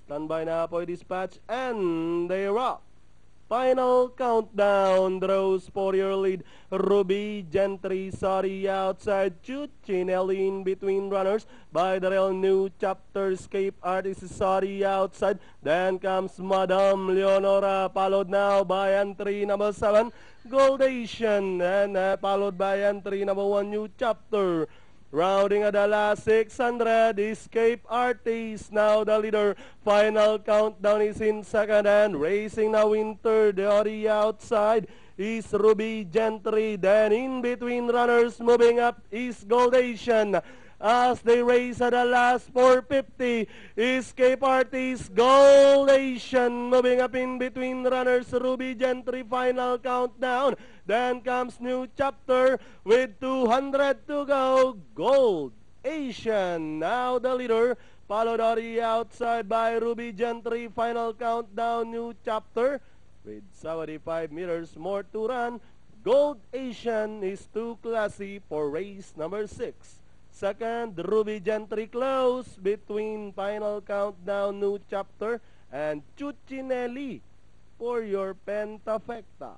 Standby na po dispatch and they're off. Final countdown draws for your lead. Ruby Gentry, sorry outside. Chuchinelli in between runners. By the rail, new chapter. Escape Artist, sorry outside. Then comes Madame Leonora, followed now by entry number 7, Gold Asian. And followed by entry number 1, new chapter. Rounding at the last 600, Escape Artist, now the leader. Final countdown is in second and racing now in third. The outside is Ruby Gentry. Then in between runners moving up is Gold Asian. As they race at the last 450, Escape Artist, Gold Asian moving up in between runners, Ruby Gentry, final countdown. Then comes new chapter with 200 to go, Gold Asian, now the leader, followed on the outside by Ruby Gentry, final countdown, new chapter with 75 meters more to run. Gold Asian is too classy for race number 6. Second, Ruby Gentry close between final countdown, new chapter, and Chuchinelli for your Pentafecta.